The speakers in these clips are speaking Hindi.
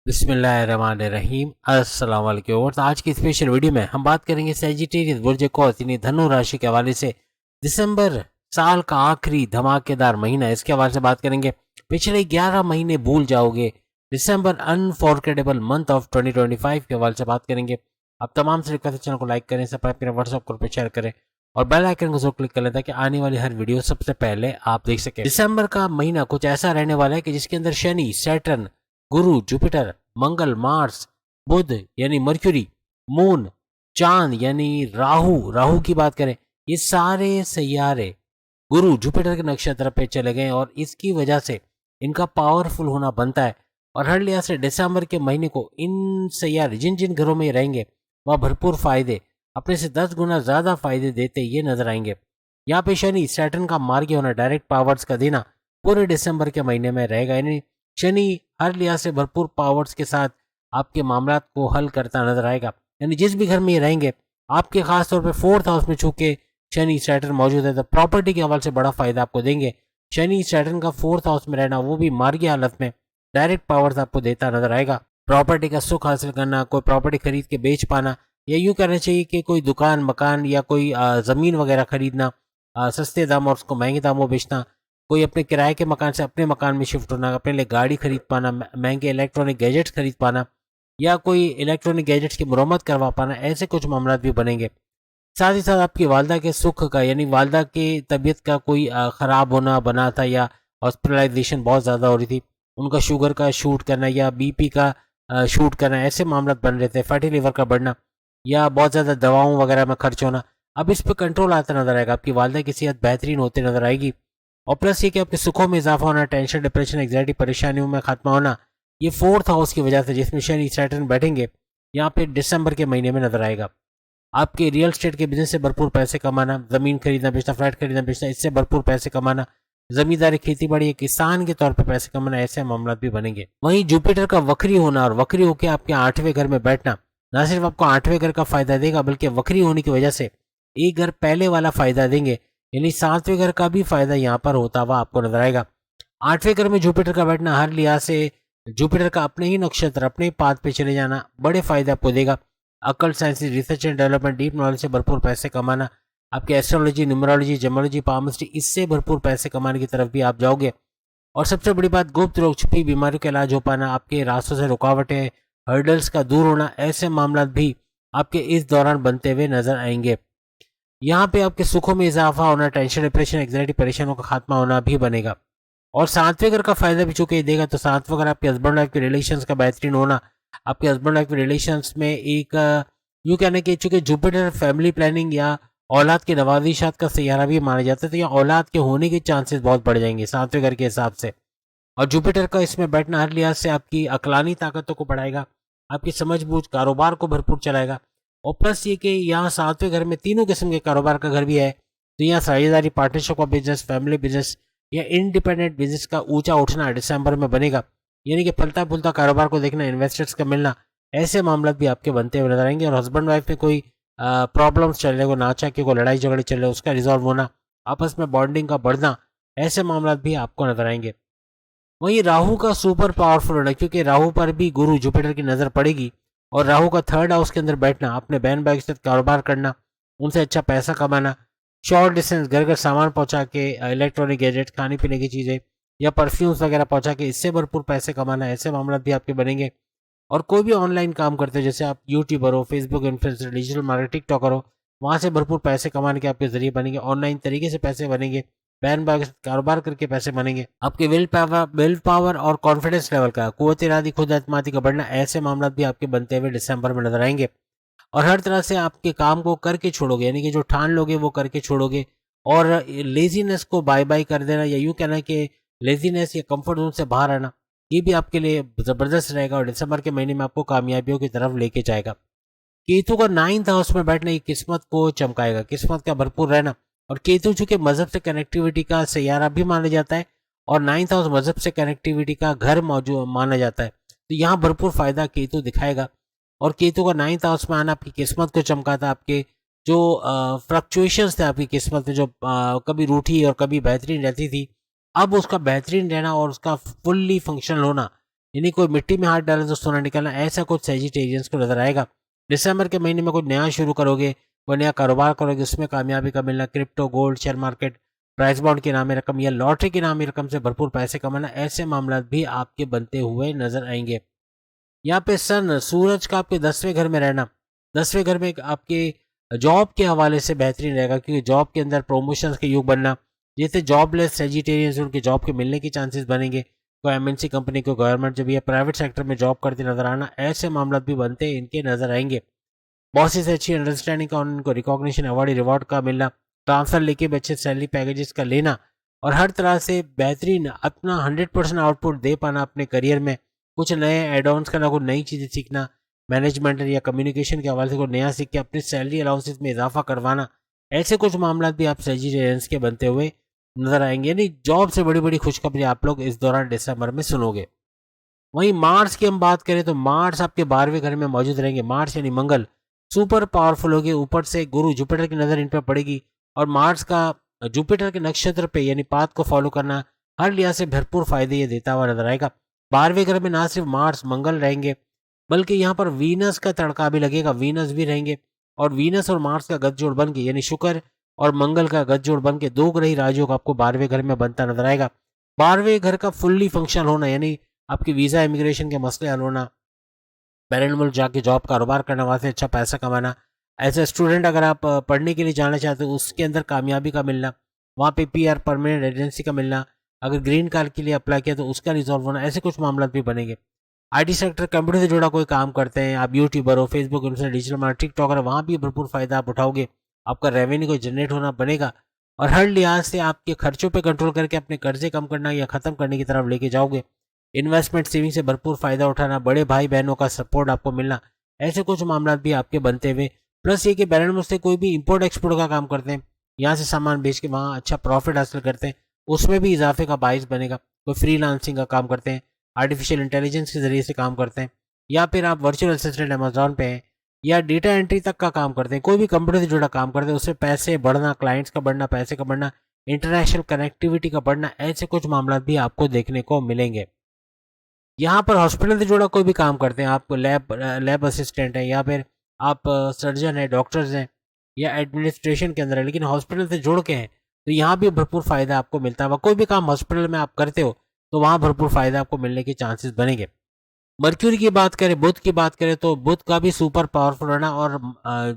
बिस्मिल्लाहिर्रहमानिर्रहीम अस्सलाम वालेकुम। और आज की स्पेशल वीडियो में हम बात करेंगे सैजिटेरियस बुर्ज कौस यानी धनु राशि के हवाले से दिसंबर साल का आखिरी धमाकेदार महीना, इसके हवाले से बात करेंगे। पिछले 11 महीने भूल जाओगे, दिसंबर अनफॉरगेटेबल मंथ ऑफ 2025 के हवाले से बात करेंगे। आप तमाम से रिक्वेस्ट चैनल को लाइक करें, सब्सक्राइब करें, व्हाट्सएप ग्रुप पर शेयर करें और बेल आइकन को जरूर क्लिक कर लें ताकि आने वाली हर वीडियो सबसे पहले आप देख सकें। दिसंबर का महीना कुछ ऐसा रहने वाला है कि जिसके अंदर शनि, सैटर्न, गुरु, जुपिटर, मंगल, मार्स, बुध यानी मर्क्यूरी, मून, चांद यानी राहु राहु की बात करें, ये सारे सैयारे गुरु जुपिटर के नक्षत्र पे चले गए और इसकी वजह से इनका पावरफुल होना बनता है। और हर लिहाज से दिसंबर के महीने को इन सैयारे जिन जिन घरों में रहेंगे वह भरपूर फायदे, अपने से 10 गुना ज्यादा फायदे देते ये नजर आएंगे। यहाँ पे शनि, सैटर्न का मार्गी होना, डायरेक्ट पावर्स का देना पूरे दिसंबर के महीने में रहेगा। यानी शनि हर लिहाज से भरपूर पावर्स के साथ आपके मामलात को हल करता नजर आएगा। यानी जिस भी घर में ये रहेंगे, आपके खास तौर पे 4th हाउस में चूंकि शनि सैटर्न मौजूद है तो प्रॉपर्टी के हवाले से बड़ा फायदा आपको देंगे। शनि सैटर्न का 4th हाउस में रहना, वो भी मार्गी हालत में, डायरेक्ट पावर्स आपको देता नजर आएगा। प्रॉपर्टी का सुख हासिल करना, कोई प्रॉपर्टी खरीद के बेच पाना, या यूं कहना चाहिए कि कोई दुकान, मकान या कोई जमीन वगैरह खरीदना, सस्ते दाम और उसको महंगे दामों बेचना, कोई अपने किराए के मकान से अपने मकान में शिफ्ट होना, अपने लिए गाड़ी खरीद पाना, महंगे इलेक्ट्रॉनिक गैजेट्स खरीद पाना या कोई इलेक्ट्रॉनिक गैजेट्स की मुरम्मत करवा पाना, ऐसे कुछ मामला भी बनेंगे। साथ ही साथ आपकी वालदा के सुख का, यानी वालदा की तबीयत का कोई ख़राब होना बना था या हॉस्पिटलाइजेशन बहुत ज़्यादा हो रही थी, उनका शुगर का शूट करना या बीपी का शूट करना, ऐसे मामला बन रहे थे। फैटी लिवर का बढ़ना या बहुत ज़्यादा दवाओं वगैरह में खर्च होना, अब इस पर कंट्रोल आता नजर आएगा। आपकी वालदा की सेहत बेहतरीन होते नजर आएगी। और प्लस ये कि आपके सुखों में इजाफा होना, टेंशन, डिप्रेशन, एग्जाइटी, परेशानियों में खात्मा होना, ये 4th हाउस की वजह से जिसमें शनि सैटर्न बैठेंगे यहाँ पे दिसंबर के महीने में नजर आएगा। आपके रियल स्टेट के बिजनेस से भरपूर पैसे कमाना, जमीन खरीदना बेचना, फ्लैट खरीदना बेचना, इससे भरपूर पैसे कमाना, जमींदारी, खेती बाड़ी, किसान के तौर पर पैसे कमाना, ऐसे मामला भी बनेंगे। वहीं जुपिटर का वक्री होना और वक्री होकर आपके 8वें घर में बैठना न सिर्फ आपको 8वें घर का फायदा देगा बल्कि वक्री होने की वजह से एक घर पहले वाला फायदा देंगे, यानी 7वें घर का भी फायदा यहाँ पर होता हुआ आपको नजर आएगा। 8वें घर में जुपिटर का बैठना हर लिहाज से जुपिटर का अपने ही नक्षत्र, अपने ही पाथ पे चले जाना बड़े फायदे आपको देगा। अकल, science, research and development, deep knowledge से भरपूर पैसे कमाना, आपके एस्ट्रोलॉजी, न्यूमरोलॉजी, जेमोलॉजी, पामस्ट्री, इससे भरपूर पैसे कमाने की तरफ भी आप जाओगे। और सबसे बड़ी बात, गुप्त रोग, छुपी बीमारियों का इलाज हो पाना, आपके रास्तों से रुकावटें, हर्डल्स का दूर होना, ऐसे मामला भी आपके इस दौरान बनते हुए नजर आएंगे। यहाँ पे आपके सुखों में इजाफा होना, टेंशन, डिप्रेशन, एग्जाइटी, परेशानियों का खात्मा होना भी बनेगा। और 7वें घर का फायदा भी चूंकि देगा, तो 7वां घर आपके हस्बैंड वाइफ के रिलेशंस का बेहतरीन होना, आपके हस्बैंड वाइफ के रिलेशंस में एक यूं कहने के, चूंकि जुपिटर फैमिली प्लानिंग या औलाद की नवाजिशात का सैयारा भी माना जाता है, तो यहाँ औलाद के होने के चांसेस बहुत बढ़ जाएंगे 7वें घर के हिसाब से। और जुपिटर का इसमें बैठना हर लिहाज से आपकी अकलानी ताकतों को बढ़ाएगा, आपकी समझबूझ, कारोबार को भरपूर चलाएगा। और प्लस ये कि यहाँ 7वें घर में तीनों किस्म के कारोबार का घर भी है, तो यहाँ साझेदारी, पार्टनरशिप का बिजनेस, फैमिली बिजनेस या इंडिपेंडेंट बिजनेस का ऊंचा उठना दिसंबर में बनेगा। यानी कि फलता फूलता कारोबार को देखना, इन्वेस्टर्स का मिलना, ऐसे मामला भी आपके बनते हुए नजर आएंगे। और हस्बैंड वाइफ में कोई प्रॉब्लम्स चल रहे हो, नाचा के कोई लड़ाई झगड़े चल रहे हो, उसका रिजॉल्व होना, आपस में बॉन्डिंग का बढ़ना, ऐसे मामला भी आपको नजर आएंगे। वहीं राहु का सुपर पावरफुल होना, क्योंकि राहु पर भी गुरु जुपिटर की नजर पड़ेगी और राहु का 3rd हाउस के अंदर बैठना, अपने बहन भाई के साथ कारोबार करना, उनसे अच्छा पैसा कमाना, शॉर्ट डिस्टेंस घर घर सामान पहुंचा के, इलेक्ट्रॉनिक गैजेट, खाने पीने की चीजें या परफ्यूम्स वगैरह पहुंचा के इससे भरपूर पैसे कमाना, ऐसे मामला भी आपके बनेंगे। और कोई भी ऑनलाइन काम करते हो, जैसे आप यूट्यूबर हो, Facebook influencer, digital market, TikToker हो, वहां से भरपूर पैसे कमाने के आपके जरिए बनेंगे, ऑनलाइन तरीके से पैसे बनेंगे, बहन भाई के साथ कारोबार करके पैसे बनेंगे। आपके विल पावर और कॉन्फिडेंस लेवल का, कुव्वत इरादी, खुद एतमादी का बढ़ना, ऐसे मामला भी आपके बनते हुए दिसंबर में नजर आएंगे। और हर तरह से आपके काम को करके छोड़ोगे, यानी कि जो ठान लोगे वो करके छोड़ोगे। और लेजीनेस को बाय बाय कर देना, या यूं कहना कि लेजीनेस या कंफर्ट जोन से बाहर आना, ये भी आपके लिए जबरदस्त रहेगा और दिसंबर के महीने में आपको कामयाबियों की तरफ लेके जाएगा। केतु का 9th हाउस में बैठना ये किस्मत को चमकाएगा, किस्मत का भरपूर रहना। और केतु चूंकि मजहब से कनेक्टिविटी का सैयारा भी माना जाता है और 9th हाउस मजहब से कनेक्टिविटी का घर मौजूद माना जाता है, तो यहाँ भरपूर फायदा केतु दिखाएगा। और केतु का 9th हाउस में आना आपकी किस्मत को चमकाता, आपके जो फ्लक्चुएशंस थे आपकी किस्मत में, जो कभी रूठी और कभी बेहतरीन रहती थी, अब उसका बेहतरीन रहना और उसका फुल्ली फंक्शनल होना, यानी कोई मिट्टी में हाथ डाले तो सोना निकलना, ऐसा कुछ सेजिटेरियंस को नजर आएगा। दिसंबर के महीने में कोई नया शुरू करोगे, कोई नया कारोबार करोगे, उसमें कामयाबी का मिलना, crypto, gold, share market, price bond की नामी रकम या लॉटरी की नामी रकम से भरपूर पैसे कमाना, ऐसे मामला भी आपके बनते हुए नजर आएंगे। यहाँ पे सन सूरज का आपके 10वें घर में रहना, 10वें घर में आपके जॉब के हवाले से बेहतरीन रहेगा, क्योंकि जॉब के अंदर प्रमोशंस के योग बनना, जैसे जॉबलेस सेजिटेरियंस उनके जॉब के मिलने की चांसेस बनेंगे। कोई एमएनसी कंपनी को गवर्नमेंट जब या प्राइवेट सेक्टर में जॉब करते नजर आना, ऐसे मामला भी बनते इनके नजर आएंगे। बॉसेस से अच्छी अंडरस्टैंडिंग का, उनको रिकॉग्निशन, अवार्ड, रिवॉर्ड का मिलना, ट्रांसफर लेके भी अच्छे सैलरी पैकेजेस का लेना और हर तरह से बेहतरीन अपना 100% आउटपुट दे पाना अपने करियर में, कुछ नए एड ऑन्स करना, कुछ नई चीज़ें सीखना, मैनेजमेंट या कम्युनिकेशन के हवाले से कोई नया सीख के अपनी सैलरी अलाउंसेस में इजाफा करवाना, ऐसे कुछ मामला भी आप सेजिटेरियंस के बनते हुए नजर आएंगे। यानी जॉब से बड़ी बड़ी खुशखबरी आप लोग इस दौरान दिसंबर में सुनोगे। वहीं मार्स की हम बात करें तो मार्स आपके 12वें घर में मौजूद रहेंगे। मार्स यानी मंगल सुपर पावरफुल होगी, ऊपर से गुरु जुपिटर की नज़र इन पर पड़ेगी और मार्स का जुपिटर के नक्षत्र पे यानी पाथ को फॉलो करना हर लिहाज से भरपूर फायदे ये देता हुआ नजर आएगा। 12वें घर में ना सिर्फ मार्स मंगल रहेंगे, बल्कि यहाँ पर वीनस का तड़का भी लगेगा, वीनस भी रहेंगे और वीनस और मार्स का गठजोड़ बन के यानी शुक्र और मंगल का गठजोड़ बन के दो ग्रही राजयोग आपको 12वें घर में बनता नजर आएगा। 12वें घर का फुल्ली फंक्शनल होना यानी आपकी वीज़ा इमिग्रेशन के मसले हल होना, बैरन मुल्क जाके जॉब कारोबार करना, वहाँ से अच्छा पैसा कमाना, एज ए स्टूडेंट अगर आप पढ़ने के लिए जाना चाहते हो उसके अंदर कामयाबी का मिलना, वहाँ पे पीआर परमानेंट रेजिडेंसी का मिलना, अगर ग्रीन कार्ड के लिए अप्लाई किया तो उसका रिजॉल्व होना, ऐसे कुछ मामला भी बनेंगे। आईटी सेक्टर, कंप्यूटर से जुड़ा कोई काम करते हैं आप, यूट्यूबर हो, Facebook, Instagram, digital marketing, TikToker, वहाँ भी भरपूर फायदा आप उठाओगे, आपका रेवेन्यू को जनरेट होना बनेगा और हर लिहाज से आपके खर्चों पर कंट्रोल करके अपने कर्जे कम करना या खत्म करने की तरफ लेके जाओगे। इन्वेस्टमेंट सेविंग से भरपूर फायदा उठाना, बड़े भाई बहनों का सपोर्ट आपको मिलना, ऐसे कुछ मामला भी आपके बनते हुए। प्लस ये कि बैरन मुल्क से कोई भी इंपोर्ट एक्सपोर्ट का काम करते हैं, यहाँ से सामान बेच के वहाँ अच्छा प्रॉफिट हासिल करते हैं, उसमें भी इजाफे का बाइस बनेगा। कोई फ्रीलांसिंग का काम करते हैं, आर्टिफिशियल इंटेलिजेंस के जरिए से काम करते हैं, या फिर आप वर्चुअल असिस्टेंट अमेजॉन पे हैं, या डेटा एंट्री तक का काम करते हैं, कोई भी कंप्यूटर से जुड़ा काम करते हैं, उससे पैसे बढ़ना, क्लाइंट्स का बढ़ना, पैसे का बढ़ना, इंटरनेशनल कनेक्टिविटी का बढ़ना, ऐसे कुछ मामला भी आपको देखने को मिलेंगे। यहाँ पर हॉस्पिटल से जुड़ा कोई भी काम करते हैं, आप लैब असिस्टेंट हैं या फिर आप सर्जन हैं, डॉक्टर्स हैं या एडमिनिस्ट्रेशन के अंदर है, लेकिन हॉस्पिटल से जुड़ के हैं, तो यहाँ भी भरपूर फायदा आपको मिलता है। कोई भी काम हॉस्पिटल में आप करते हो तो वहाँ भरपूर फायदा आपको मिलने के चांसेस बनेंगे। मर्क्यूरी की बात करें, बुध की बात करें तो बुध का भी सुपर पावरफुल रहना और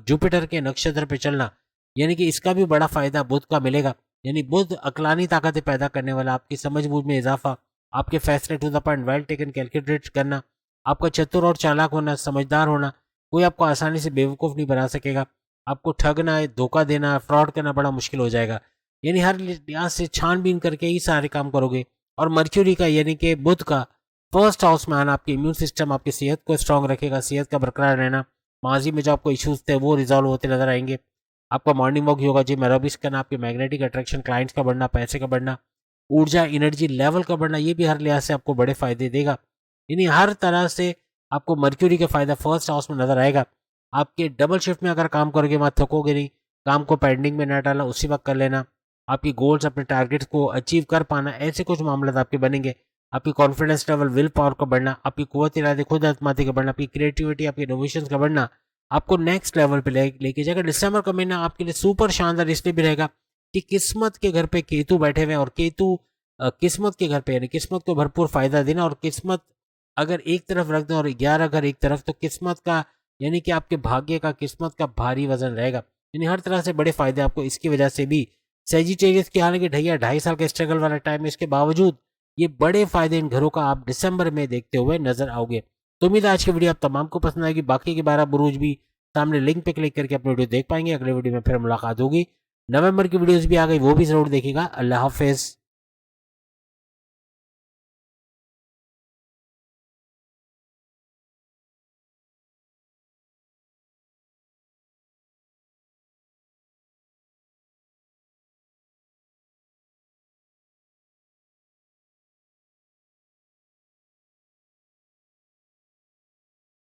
जुपिटर के नक्षत्र पे चलना, यानी कि इसका भी बड़ा फायदा बुध का मिलेगा। यानी बुध अकलानी ताकतें पैदा करने वाला, आपकी समझ बूझ में इजाफा, आपके फैसले to the point, well taken, calculate करना, आपका चतुर और चालाक होना, समझदार होना, कोई आपको आसानी से बेवकूफ़ नहीं बना सकेगा, आपको ठगना, धोखा देना, फ्रॉड करना बड़ा मुश्किल हो जाएगा। यानी हर लिहाज से छानबीन करके ही सारे काम करोगे। और मर्क्यूरी का यानी कि बुध का फर्स्ट हाउस में आना आपके इम्यून सिस्टम, आपकी सेहत को स्ट्रांग रखेगा, सेहत का बरकरार रहना, माजी में जो आपको इश्यूज थे वो रिजॉल्व होते नजर आएंगे, आपका morning walk, yoga, gym, aerobics करना, आपके मैग्नेटिक अट्रैक्शन, क्लाइंट्स का बढ़ना, पैसे का बढ़ना, ऊर्जा एनर्जी लेवल का बढ़ना, ये भी हर लिहाज से आपको बड़े फायदे देगा। यानी हर तरह से आपको मर्क्यूरी का फायदा फर्स्ट हाउस में नजर आएगा। आपके डबल शिफ्ट में अगर काम करोगे वहाँ थकोगे नहीं, काम को पेंडिंग में न डालना, उसी वक्त कर लेना, आपकी गोल्स, अपने टारगेट्स को अचीव कर पाना, ऐसे कुछ मामले आपके बनेंगे। आपकी कॉन्फिडेंस लेवल, विल पावर का बढ़ना, आपकी कुव्वत इरादे, खुद एतमादी का बढ़ना, आपकी क्रिएटिविटी, आपकी इनोवेशन का बढ़ना आपको नेक्स्ट लेवल पे लेके जाएगा। दिसंबर का महीना आपके लिए सुपर शानदार इसलिए भी रहेगा कि किस्मत के घर पे केतु बैठे हुए हैं और केतु किस्मत के घर पे यानी किस्मत को भरपूर फायदा देना, और किस्मत अगर एक तरफ रख दो और 11 अगर एक तरफ, तो किस्मत का यानी कि आपके भाग्य का, किस्मत का भारी वजन रहेगा। यानी हर तरह से बड़े फायदे आपको इसकी वजह से भी। सेजिटेरियस की हालांकि ढैया 2.5 साल का स्ट्रगल वाला टाइम है, इसके बावजूद ये बड़े फायदे इन घरों का आप दिसंबर में देखते हुए नजर आओगे। तो उम्मीद है आज की वीडियो आप तमाम को पसंद आएगी। बाकी के 12 बुरूज भी सामने लिंक पे क्लिक करके अपनी वीडियो देख पाएंगे। अगले वीडियो में फिर मुलाकात होगी। नवंबर की वीडियोस भी आ गई, वो भी जरूर देखिएगा। अल्लाह हाफिज।